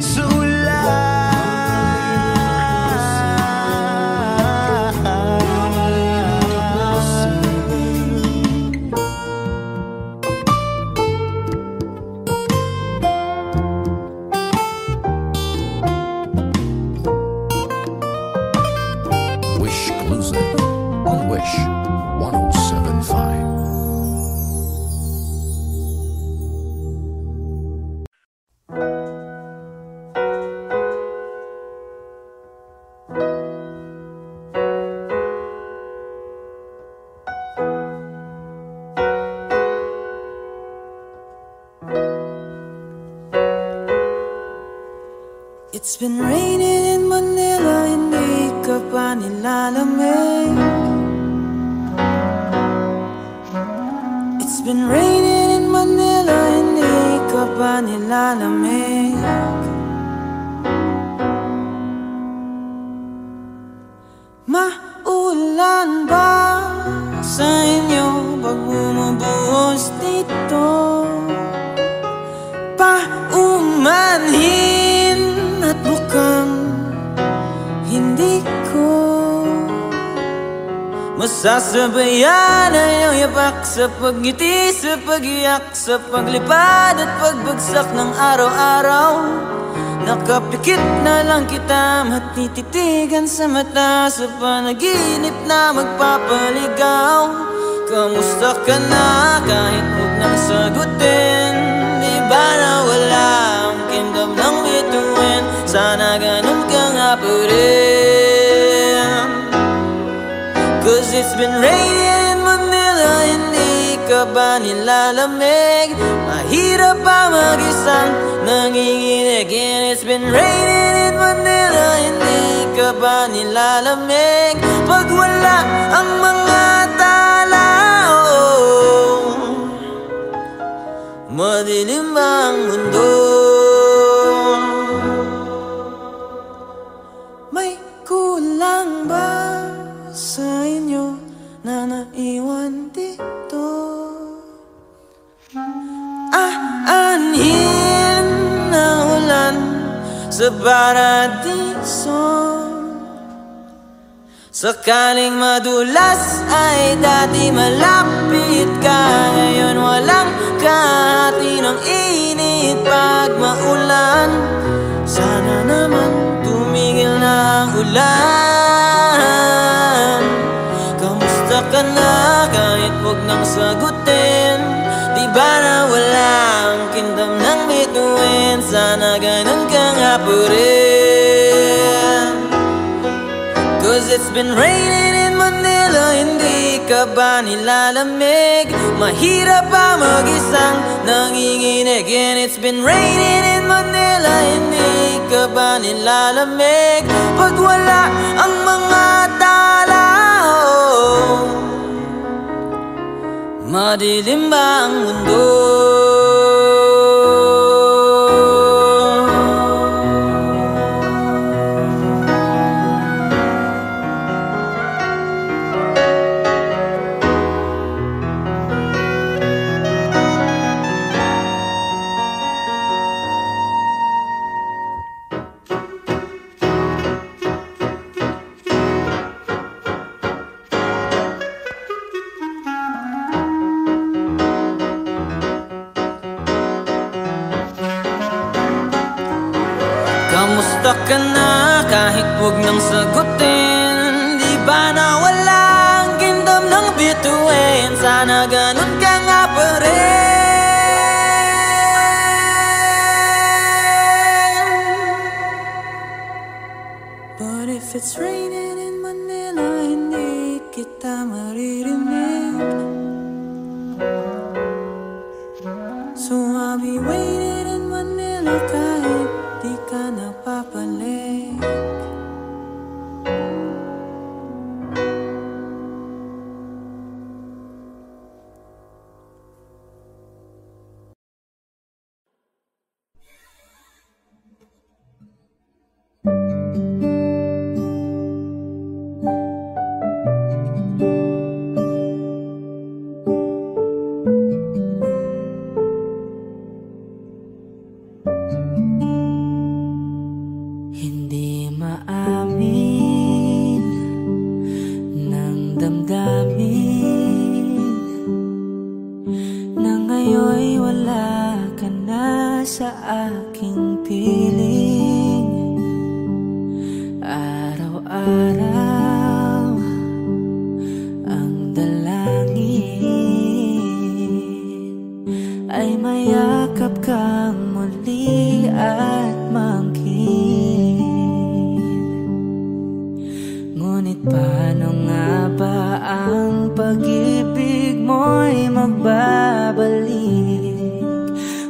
sa ulan. Wish Closer on Wish 107.5. It's been raining in Manila, hindi ka pa nilalamig. It's been raining in Manila, hindi ka pa nilalamig. Maulan ba sa inyo pag bumubuhos dito? Paumanhin at mukhang hindi ko masasabayan ang iyong yapak sa pagngiti, sa pagiyak, sa paglipad at pagbagsak ng araw-araw. Nakapikit na lang kita, matititigan sa mata, sa panaginip na magpapaligaw. Kamusta ka na kahit huwag nang sagutin. Di ba na wala ang kingdom ng bituin? Sana ganun ka nga pa rin. Cause it's been raining in Manila, hindi ka ba nilalamig? Mahirap pa mag-isang nanginginig. And it's been raining in Manila, hindi ka ba nilalamig? Pag wala ang mga tao, madilim ang mundo. May kulang ba sa inyo na naiwan dito? Aanhin na ulan sa paradiso. Sakaling madulas ay dati malapit ka, ngayon walang kahati ng init pag maulan. Sana naman tumigil na ang ulan. Kamusta ka na kahit huwag nang sagutin? Di ba na wala ang kingdom ng bituin? Sana ganun ka nga pa rin. Cause it's been raining in Manila, hindi ka ba nilalamig? Mahirap pa mag-isang nanginginig. And it's been raining in Manila, hindi ka ba nilalamig? Pag wala ang mga tao, madilim ba ang mundo? Kamusta ka na kahit huwag nang sagutin? Di ba na wala ang kingdom ng bituin? Sana ganun ka nga pa rin. But if it's raining in Manila, hindi kita maririnig. So I'll be waiting in Manila kahit di ka napapalik. Hindi maamin ng damdamin na ngayon'y wala ka na sa aking piling. Araw-araw ang dalangin ay mayakap kang muli at mangkin. Ngunit paano nga ba ang pag-ibig mo'y magbabalik?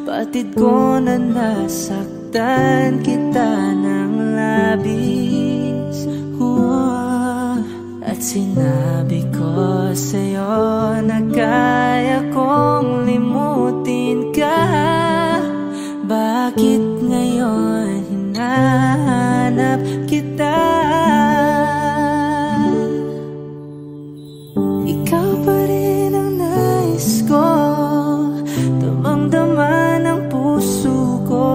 Batid ko na nasaktan kita ng labis. At sinabi ko sa'yo na kaya kong limutin ka. Bakit ngayon hinahanap kita? Ikaw pa rin ang nais ko, damang-dama ng puso ko.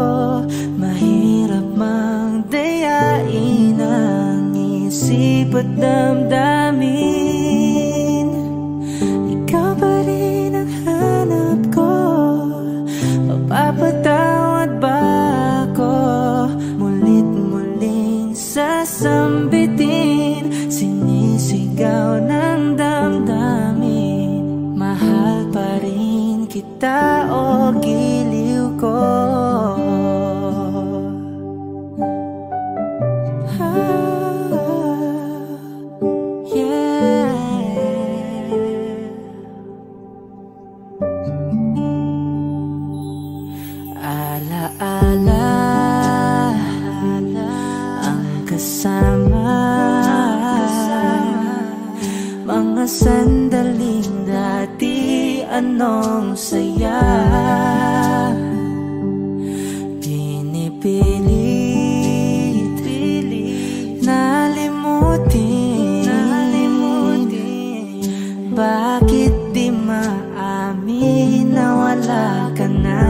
Mahirap mang dayain ang isip at damdamin. Ikaw pa rin ang hanap ko, mapapatawad ba ako? Mulit-muling sasambitin, sinisigaw ng damdamin. Mahal pa rin kita. Alaala ang kasama, mga sandaling dati anong saya. Pinipilit nalimutin, bakit di maamin na wala ka na?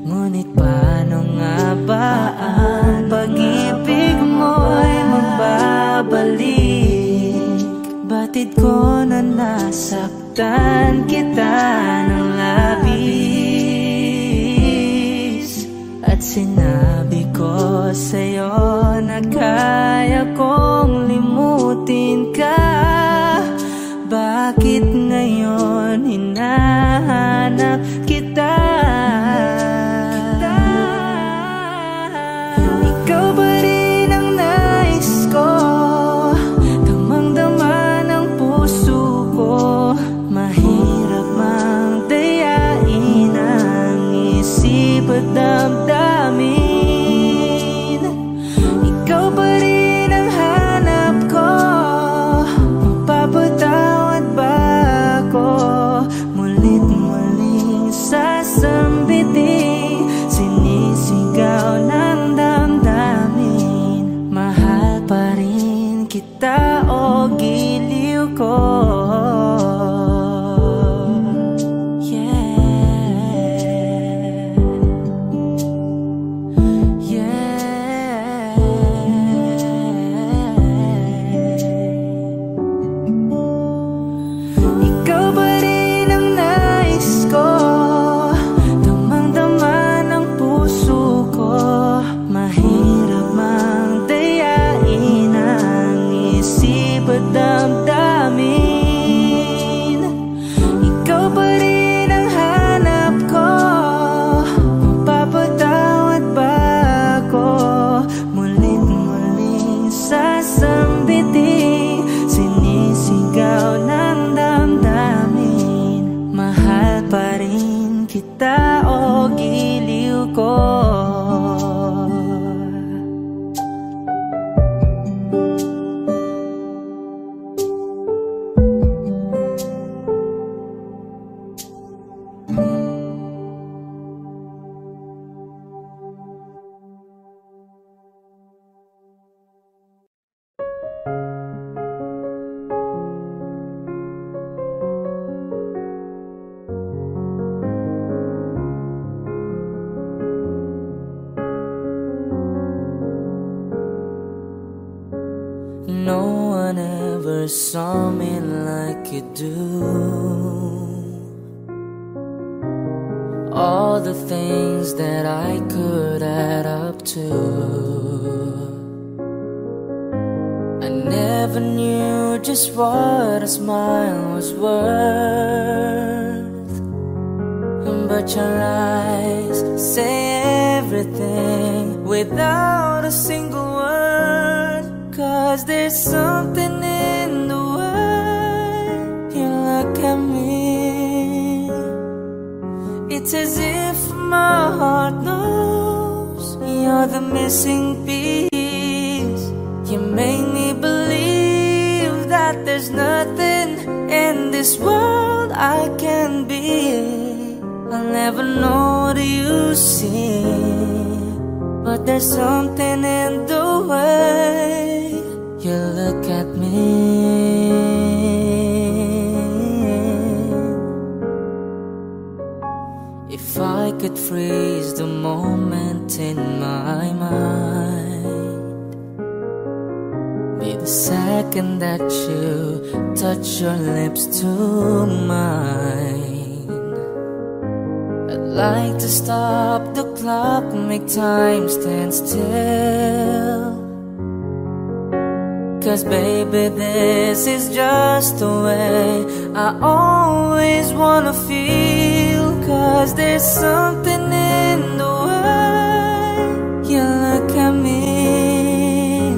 Ngunit paano nga ba ang pag-ibig mo'y magbabalik? Batid ko na nasaktan kita ng labis, at sinabi ko sa'yo na kaya kong limutin ka. Bakit ngayon hinahanap kita? Ikaw ba rin ang nais ko, damang-dama ng puso ko. Mahirap mang dayain ang isip at damdamin. Ikaw ba rin ang hanap ko, mapapatawad ba ako? Mulit-muling sasambitin, sinisigaw ng damdamin. Mahal pa rin kita o giliw ko? Ikaw ba rin ang nais ko, damang-dama ng puso ko. Mahirap mang dayain ang isip at damdamin. Ikaw ba rin ang hanap ko, mapapatawad ba ako? Mulit-muling sasambitin, sinisigaw ng damdamin. Mahal pa rin kita o giliw ko? No one ever saw me like you do. All the things that I could add up to, I never knew just what a smile was worth. But your eyes say everything without a single word. 'Cause there's something in the way you look at me. It's as if my heart knows you're the missing piece. You make me believe that there's nothing in this world I can be. I'll never know what you see, but there's something in the way you look at me. If I could freeze the moment in my mind, be the second that you touch your lips to mine. I'd like to stop the clock, make time stand still. 'Cause baby, this is just the way I always wanna feel. 'Cause there's something in the way you look at me.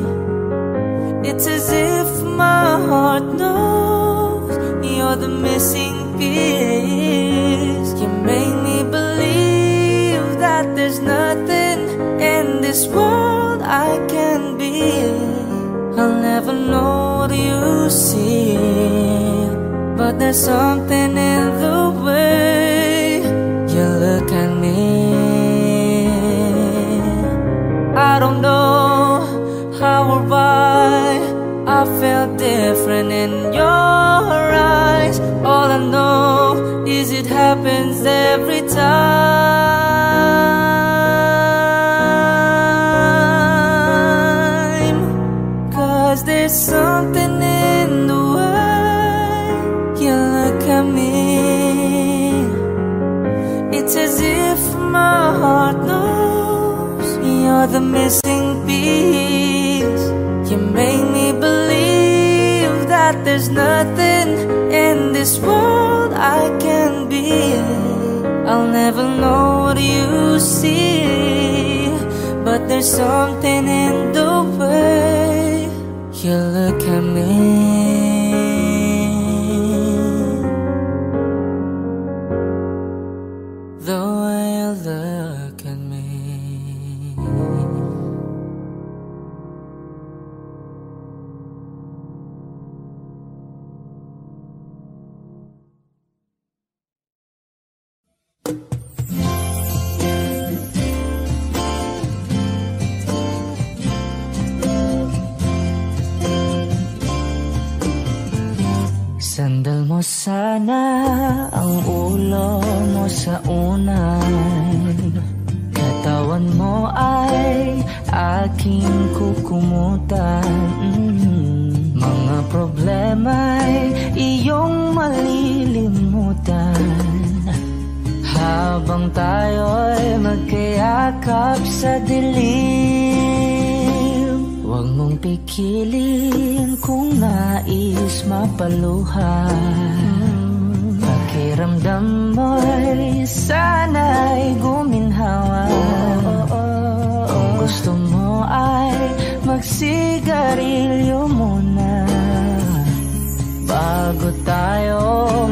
It's as if my heart knows you're the missing piece. You make I can be. I'll never know what you see, but there's something in the way you look at me. I don't know how or why I felt different in your eyes. All I know is it happens every time. 'Cause there's something in the way you look at me. It's as if my heart knows you're the missing piece. You make me believe that there's nothing in this world I can be. I'll never know what you see, but there's something in the way you look at me. The way you look at me. Sandal mo sana ang ulo mo sa unan. Katawan mo ay aking kukumutan. Mga problema'y iyong malilimutan. Habang tayo'y magkayakap sa dilim, huwag mong pikilin kung nais mapaluhan. Pakiramdam mo'y sana'y guminhawa. Kung gusto mo ay magsigarilyo muna bago tayo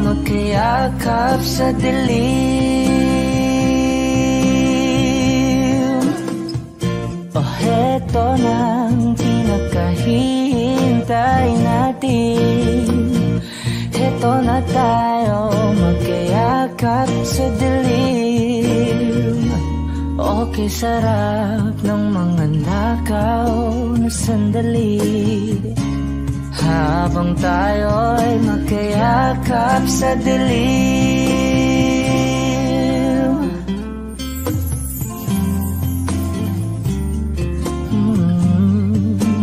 magkayakap sa dilim. O heto nang pinakahihintay natin. Heto na tayo magkayakap sa dilim. Okay, sarap ng mga nakaw na sandali. Habang tayo'y magkayakap sa dilim.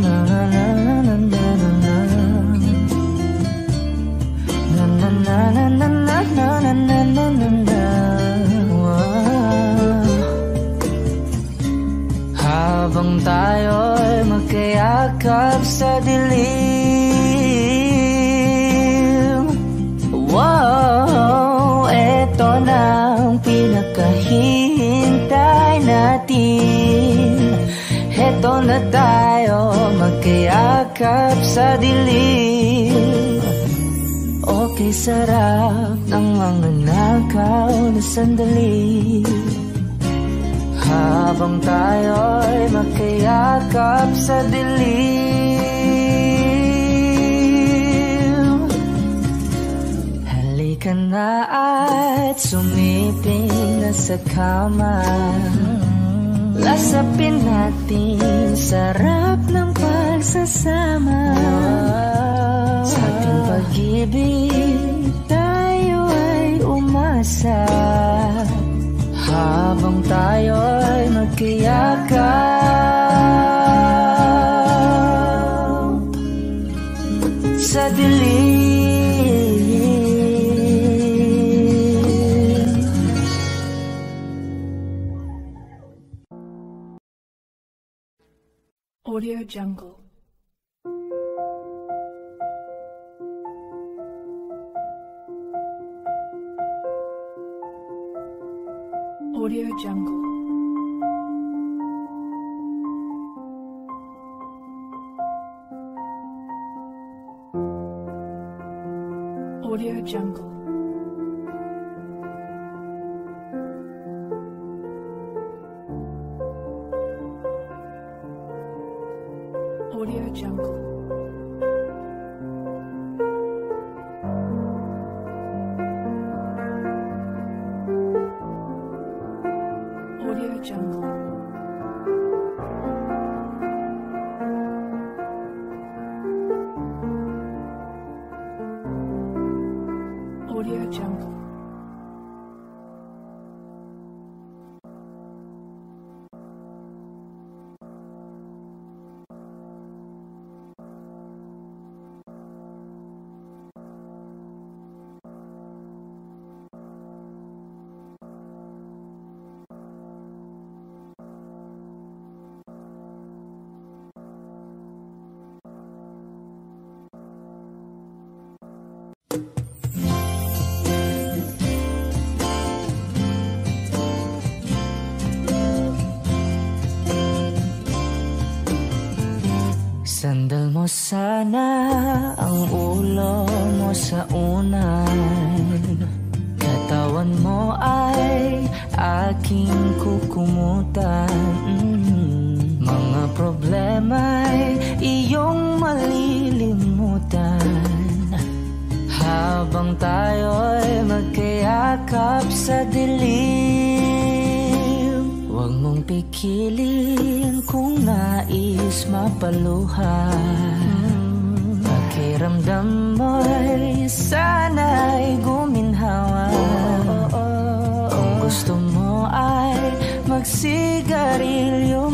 Na na na na na na na na na na na na na na na na. Habang tayo'y magkayakap sa dilim. Wow, eto na ang pinakahihintay natin. Eto na tayo magkayakap sa dilim. Okay, sarap ng mga nakaw na sandali. Habang tayo'y magkayakap sa dilim. Halika na at sumiping na sa kama. Lasapin natin sarap ng pagsasama. Sa ating pag-ibig tayo ay umasa. Habang tayo'y magkayakap sa dilim. Audio Jungle. Audio Jungle. Audio Jungle. Jungle. Audio Jungle. Audio Jungle. Sandal mo sana ang ulo mo sa unan. Katawan mo ay aking kukumutan. Mga problema'y iyong malilimutan. Habang tayo'y magkayakap sa dilim, huwag mong pikilin kung nais mapaluhan. Pakiramdam mo'y sana'y guminhawa. Kung gusto mo ay magsigarilyo